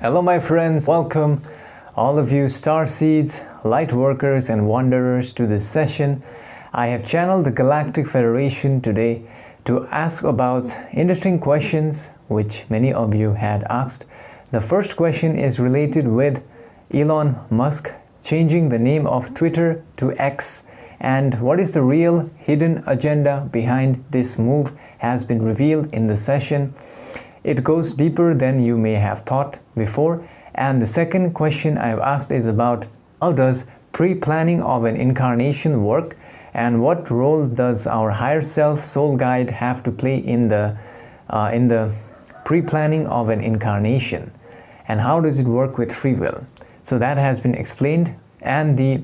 Hello my friends, welcome all of you star seeds, light workers and wanderers to this session. I have channeled the Galactic Federation today to ask about interesting questions which many of you had asked. The first question is related with Elon Musk changing the name of Twitter to X, and what is the real hidden agenda behind this move has been revealed in the session. It goes deeper than you may have thought before. And the second question I've asked is about how does pre-planning of an incarnation work, and what role does our higher self soul guide have to play in the pre-planning of an incarnation, and how does it work with free will. So that has been explained, and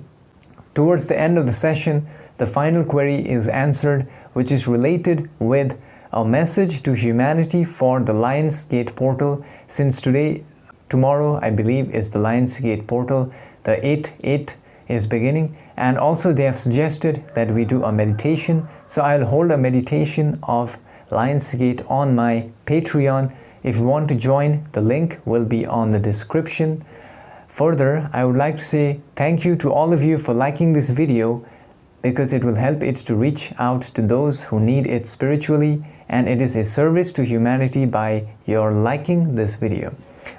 towards the end of the session the final query is answered, which is related with a message to humanity for the Lionsgate portal, since tomorrow I believe is the Lionsgate portal, the 8/8 is beginning, and also they have suggested that we do a meditation. So I'll hold a meditation of Lionsgate on my Patreon. If you want to join, the link will be on the description. Further, I would like to say thank you to all of you for liking this video, because it will help it to reach out to those who need it spiritually, and it is a service to humanity by your liking this video.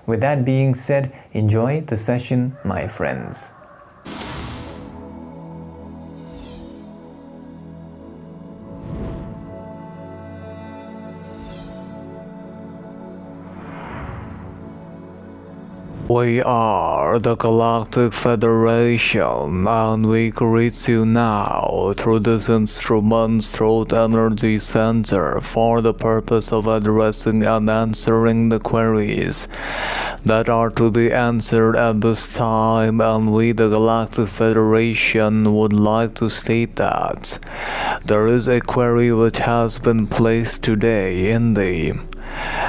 With that being said, enjoy the session, my friends. We are the Galactic Federation, and we greet you now through this instrument's throat energy center for the purpose of addressing and answering the queries that are to be answered at this time. And we, the Galactic Federation, would like to state that there is a query which has been placed today in the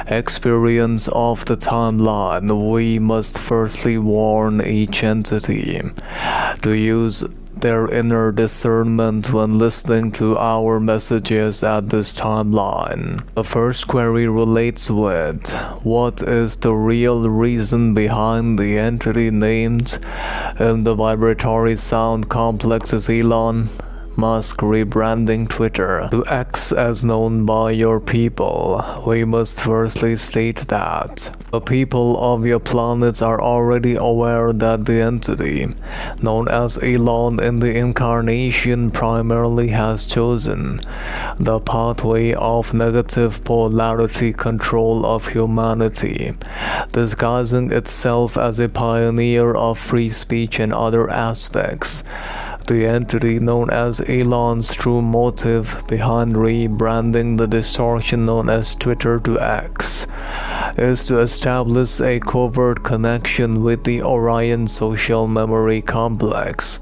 experience of the timeline. We must firstly warn each entity to use their inner discernment when listening to our messages at this timeline. The first query relates with what is the real reason behind the entity named in the vibratory sound complex as Elon Musk rebranding Twitter to X as known by your people. We must firstly state that the people of your planets are already aware that the entity known as Elon in the incarnation primarily has chosen the pathway of negative polarity control of humanity, disguising itself as a pioneer of free speech and other aspects. The entity known as Elon's true motive behind rebranding the distortion known as Twitter to X is to establish a covert connection with the Orion social memory complex,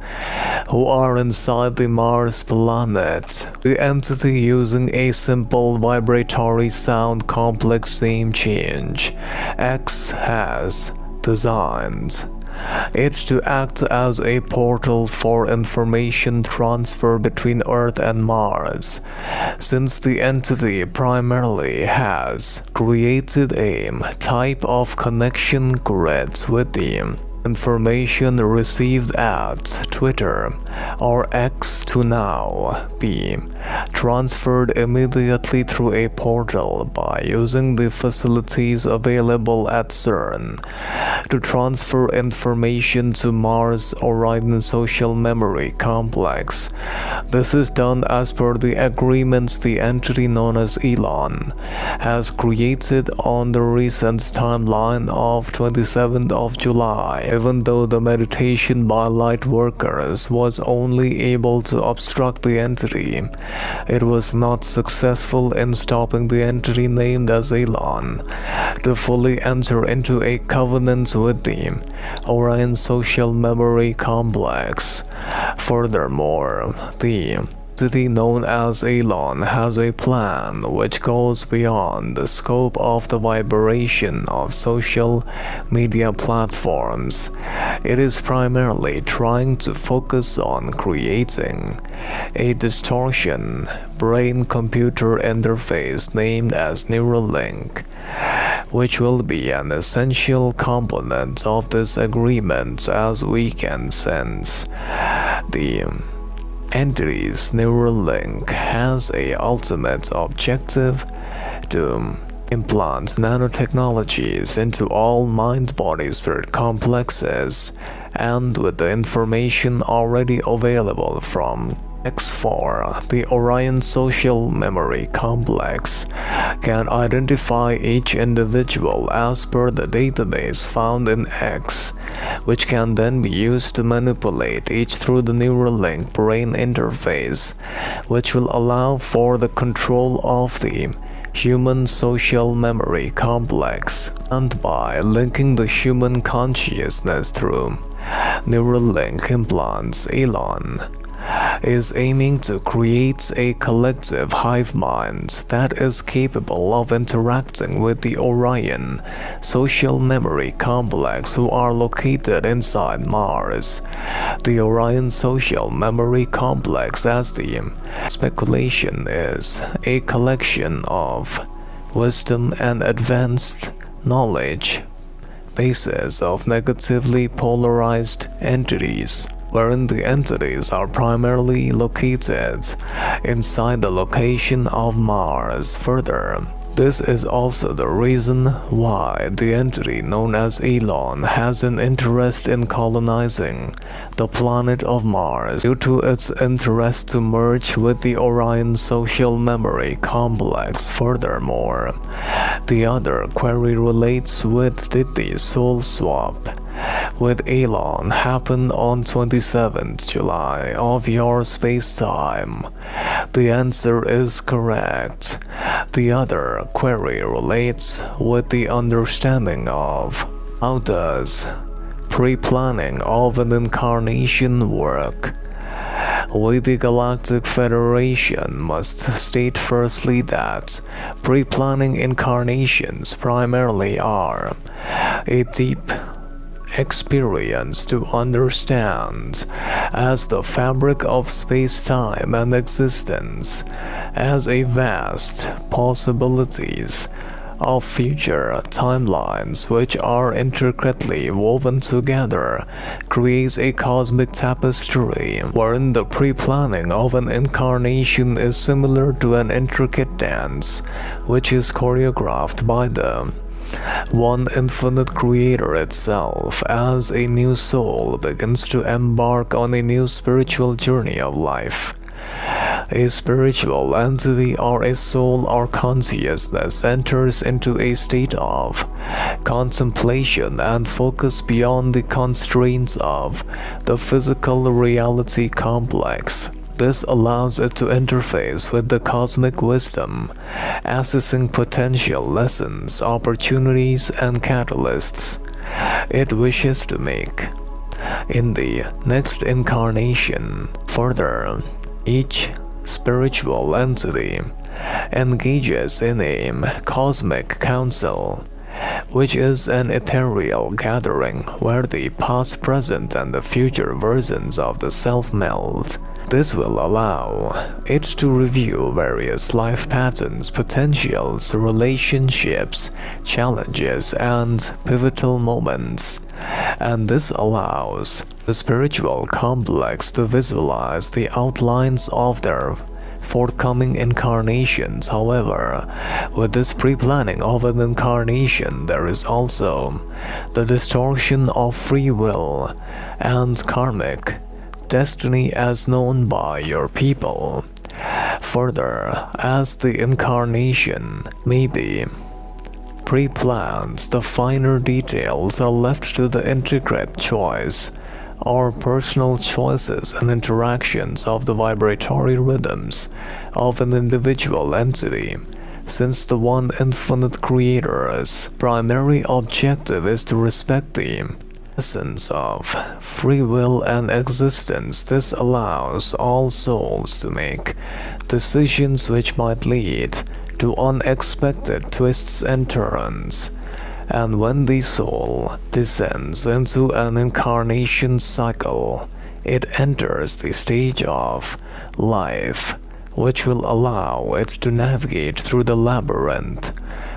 who are inside the Mars planet. The entity, using a simple vibratory sound complex name change, X has designed it's to act as a portal for information transfer between Earth and Mars, since the entity primarily has created a type of connection grid with the information received at Twitter or X to now be transferred immediately through a portal by using the facilities available at CERN to transfer information to Mars Orion social memory complex. This is done as per the agreements the entity known as Elon has created on the recent timeline of 27th of July. Even though the meditation by light workers was only able to obstruct the entity, it was not successful in stopping the entity named as Elon to fully enter into a covenant with the Orion social memory complex. Furthermore, the entity known as Elon has a plan which goes beyond the scope of the vibration of social media platforms. It is primarily trying to focus on creating a distortion brain-computer interface named as Neuralink, which will be an essential component of this agreement, as we can sense. The entity's neural link has a ultimate objective to implant nanotechnologies into all mind-body-spirit complexes, and with the information already available from X4, the Orion Social Memory Complex can identify each individual as per the database found in X, which can then be used to manipulate each through the Neuralink brain interface, which will allow for the control of the human social memory complex. And by linking the human consciousness through Neuralink implants, Elon is aiming to create a collective hive mind that is capable of interacting with the Orion social memory complex, who are located inside Mars. The Orion social memory complex, as the speculation is, a collection of wisdom and advanced knowledge bases of negatively polarized entities, wherein the entities are primarily located inside the location of Mars. Further, this is also the reason why the entity known as Elon has an interest in colonizing the planet of Mars, due to its interest to merge with the Orion social memory complex. Furthermore, the other query relates with did the soul swap with Elon happened on 27th July of your space-time? The answer is correct. The other query relates with the understanding of how does pre-planning of an incarnation work. We, the Galactic Federation, must state firstly that pre-planning incarnations primarily are a deep experience to understand as the fabric of space-time and existence, as a vast possibilities of future timelines which are intricately woven together creates a cosmic tapestry, wherein the pre-planning of an incarnation is similar to an intricate dance which is choreographed by the one infinite creator itself, as a new soul begins to embark on a new spiritual journey of life. A spiritual entity or a soul or consciousness enters into a state of contemplation and focus beyond the constraints of the physical reality complex. This allows it to interface with the cosmic wisdom, assessing potential lessons, opportunities, and catalysts it wishes to make in the next incarnation. Further, each spiritual entity engages in a cosmic council, which is an ethereal gathering where the past, present, and the future versions of the self meld. This will allow it to review various life patterns, potentials, relationships, challenges, and pivotal moments. And this allows the spiritual complex to visualize the outlines of their forthcoming incarnations. However, with this pre-planning of an incarnation, there is also the distortion of free will and karmic destiny as known by your people. Further, as the incarnation may be pre-planned, the finer details are left to the intricate choice or personal choices and interactions of the vibratory rhythms of an individual entity, since the one infinite creator's primary objective is to respect the essence of free will and existence. This allows all souls to make decisions which might lead to unexpected twists and turns. And when the soul descends into an incarnation cycle, it enters the stage of life, which will allow it to navigate through the labyrinth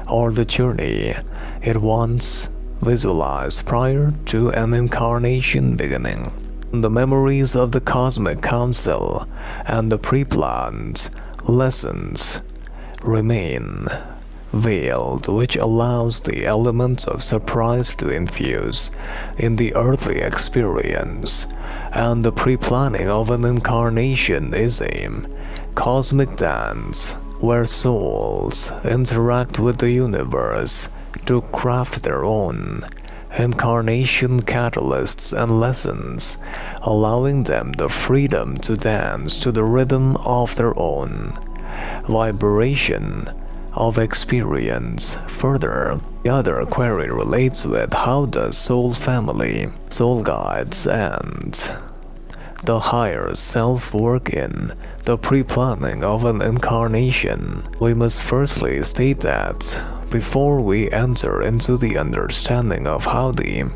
or the journey it once visualized prior to an incarnation beginning. The memories of the Cosmic Council and the pre-planned lessons remain veiled, which allows the element of surprise to infuse in the earthly experience, and the pre-planning of an incarnation is a cosmic dance where souls interact with the universe to craft their own incarnation catalysts and lessons, allowing them the freedom to dance to the rhythm of their own vibration of experience. Further, the other query relates with how does soul family, soul guides, and the higher self work in the pre-planning of an incarnation. We must firstly state that before we enter into the understanding of how the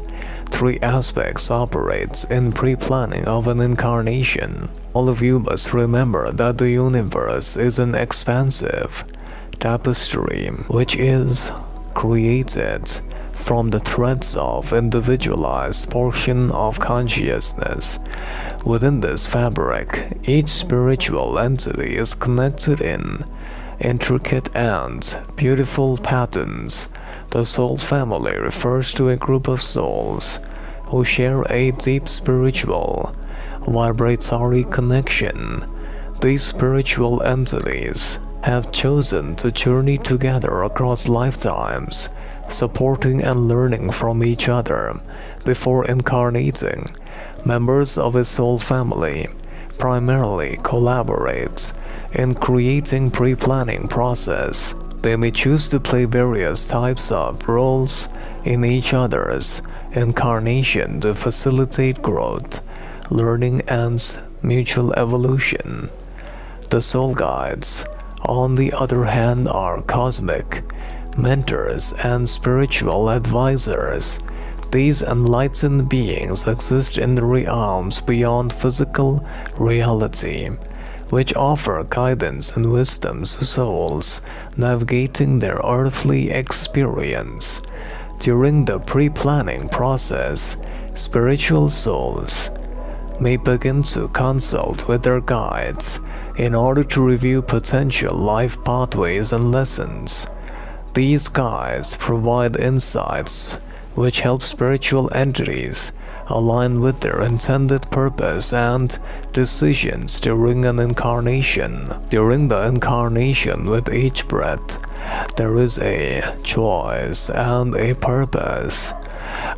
three aspects operates in pre-planning of an incarnation, all of you must remember that the universe is an expansive tapestry which is created from the threads of individualized portion of consciousness. Within this fabric, each spiritual entity is connected in intricate and beautiful patterns. The soul family refers to a group of souls who share a deep spiritual, vibratory connection. These spiritual entities have chosen to journey together across lifetimes, supporting and learning from each other before incarnating. Members of a soul family primarily collaborate in creating pre-planning process. They may choose to play various types of roles in each other's incarnation to facilitate growth, learning, and mutual evolution. The soul guides, on the other hand, are cosmic mentors and spiritual advisors. These enlightened beings exist in the realms beyond physical reality, which offer guidance and wisdom to souls navigating their earthly experience. During the pre-planning process, spiritual souls may begin to consult with their guides in order to review potential life pathways and lessons. These guides provide insights which help spiritual entities align with their intended purpose and decisions during an incarnation. During the incarnation, with each breath, there is a choice and a purpose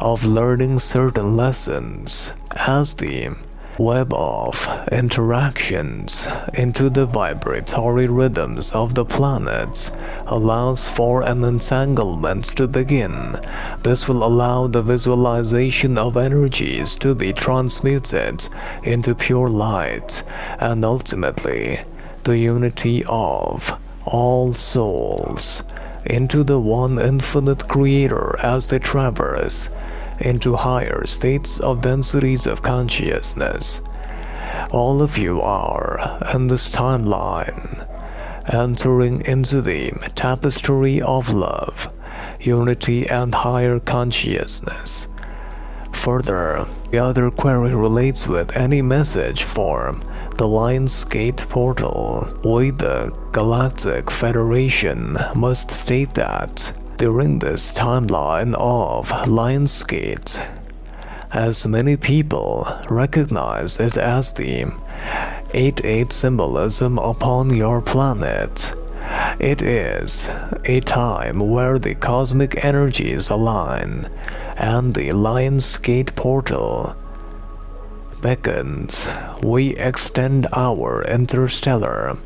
of learning certain lessons. As the web of interactions into the vibratory rhythms of the planet allows for an entanglement to begin. This will allow the visualization of energies to be transmuted into pure light and ultimately the unity of all souls into the one infinite creator as they traverse into higher states of densities of consciousness. All of you are, in this timeline, entering into the tapestry of love, unity, and higher consciousness. Further, the other query relates with any message for the Lion's Gate portal. We, the Galactic Federation, must state that during this timeline of Lion's Gate, as many people recognize it as the 8-8 symbolism upon your planet, it is a time where the cosmic energies align and the Lion's Gate portal beckons. We extend our interstellar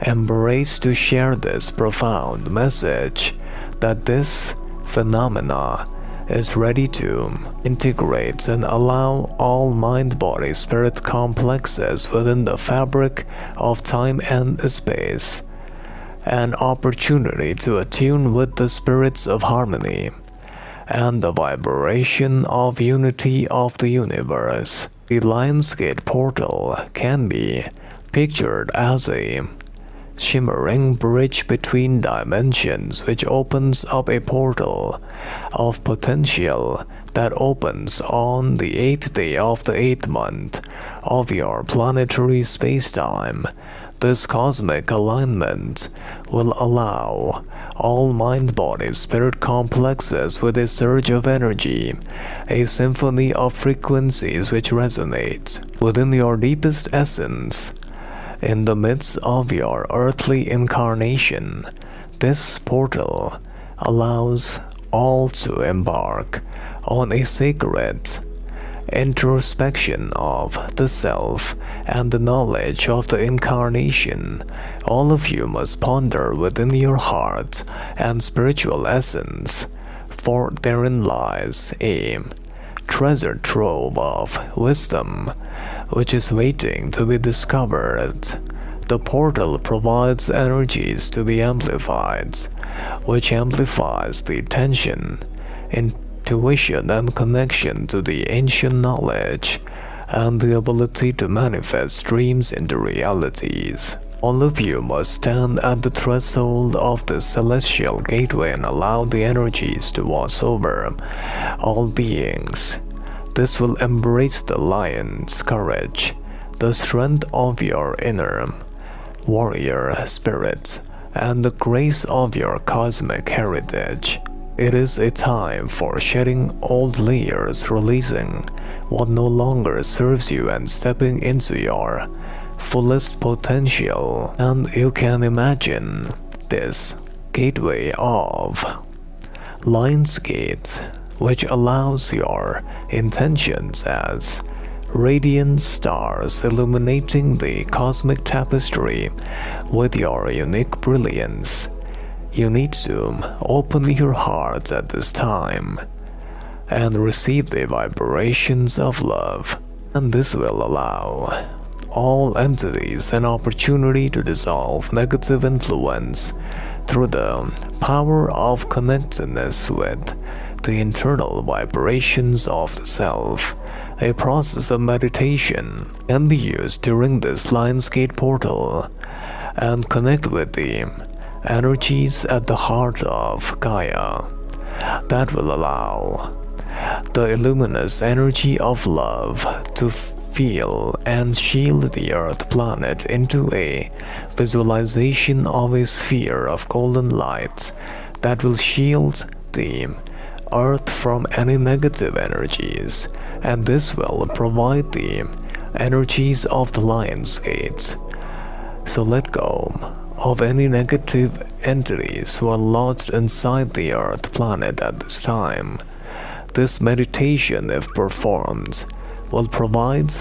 embrace to share this profound message that this phenomena is ready to integrate and allow all mind-body-spirit complexes within the fabric of time and space an opportunity to attune with the spirits of harmony and the vibration of unity of the universe. The Lionsgate portal can be pictured as a shimmering bridge between dimensions which opens up a portal of potential that opens on the 8th day of the 8th month of your planetary spacetime. This cosmic alignment will allow all mind-body-spirit complexes with a surge of energy, a symphony of frequencies which resonate within your deepest essence. In the midst of your earthly incarnation, this portal allows all to embark on a sacred introspection of the self and the knowledge of the incarnation. All of you must ponder within your heart and spiritual essence, for therein lies a treasure trove of wisdom which is waiting to be discovered. The portal provides energies to be amplified, which amplifies the attention, intuition and connection to the ancient knowledge, and the ability to manifest dreams into realities. All of you must stand at the threshold of the celestial gateway and allow the energies to wash over all beings. This will embrace the lion's courage, the strength of your inner warrior spirit, and the grace of your cosmic heritage. It is a time for shedding old layers, releasing what no longer serves you, and stepping into your fullest potential. And you can imagine this gateway of Lion's Gate, which allows your intentions as radiant stars illuminating the cosmic tapestry with your unique brilliance. You need to open your hearts at this time and receive the vibrations of love, and this will allow all entities an opportunity to dissolve negative influence through the power of connectedness with the internal vibrations of the self. A process of meditation can be used during this Lion's Gate portal and connect with the energies at the heart of Gaia that will allow the luminous energy of love to feel and shield the Earth planet into a visualization of a sphere of golden light that will shield the Earth from any negative energies, and this will provide the energies of the Lion's Gate. So let go of any negative entities who are lodged inside the Earth planet at this time. This meditation, if performed, will provide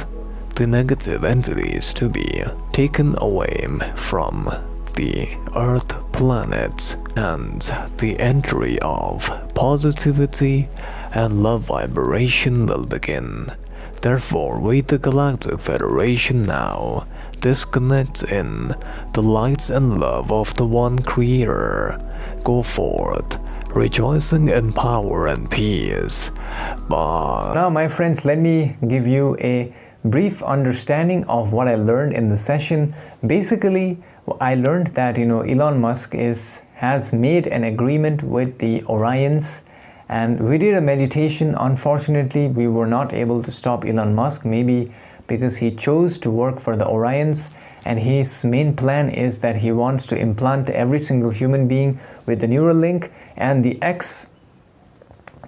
the negative entities to be taken away from the Earth planet, and the entry of positivity and love vibration will begin. Therefore, we, the Galactic Federation, now disconnect in the light and love of the one Creator. Go forth, rejoicing in power and peace. But now, my friends, let me give you a brief understanding of what I learned in the session. Basically, I learned that Elon Musk has made an agreement with the Orions, and we did a meditation. Unfortunately, we were not able to stop Elon Musk, maybe because he chose to work for the Orions, and his main plan is that he wants to implant every single human being with the Neuralink, and the X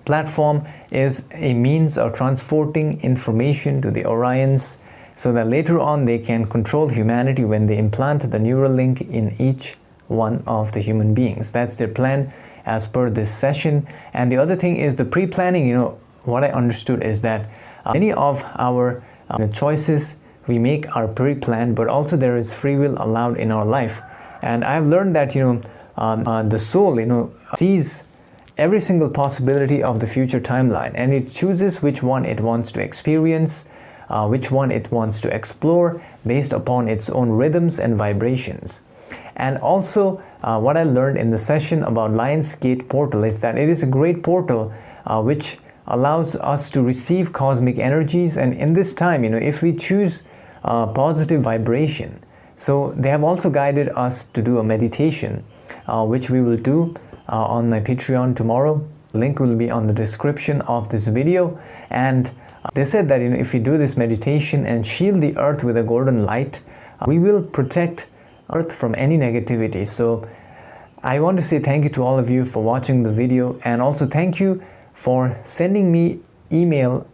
platform is a means of transporting information to the Orions so that later on they can control humanity when they implant the Neuralink in each one of the human beings. That's their plan as per this session. And the other thing is the pre-planning. What I understood is that many of our choices we make are pre-planned, but also there is free will allowed in our life. And I've learned that the soul sees every single possibility of the future timeline, and it chooses which one it wants to experience, which one it wants to explore based upon its own rhythms and vibrations. And also what I learned in the session about Lion's Gate portal is that it is a great portal which allows us to receive cosmic energies. And in this time, if we choose positive vibration, So they have also guided us to do a meditation, which we will do on my Patreon tomorrow. Link will be on the description of this video. And they said that if we do this meditation and shield the earth with a golden light, we will protect earth from any negativity. So I want to say thank you to all of you for watching the video, and also thank you for sending me email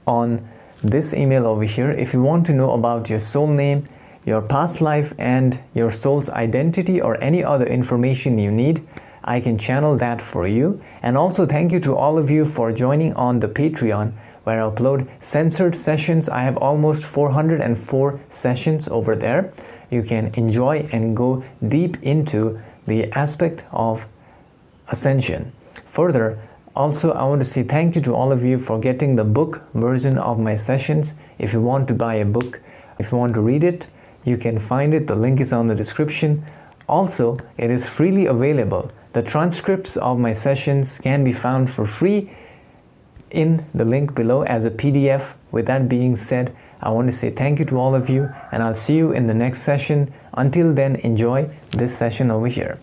on this email over here. If you want to know about your soul name, your past life, and your soul's identity, or any other information you need, I can channel that for you. And also thank you to all of you for joining on the Patreon, where I upload censored sessions. I have almost 404 sessions over there. You can enjoy and go deep into the aspect of ascension. Further, also I want to say thank you to all of you for getting the book version of my sessions. If you want to buy a book, if you want to read it, you can find it. The link is on the description. Also, it is freely available. The transcripts of my sessions can be found for free in the link below as a PDF. With that being said, I want to say thank you to all of you, and I'll see you in the next session. Until then, enjoy this session over here.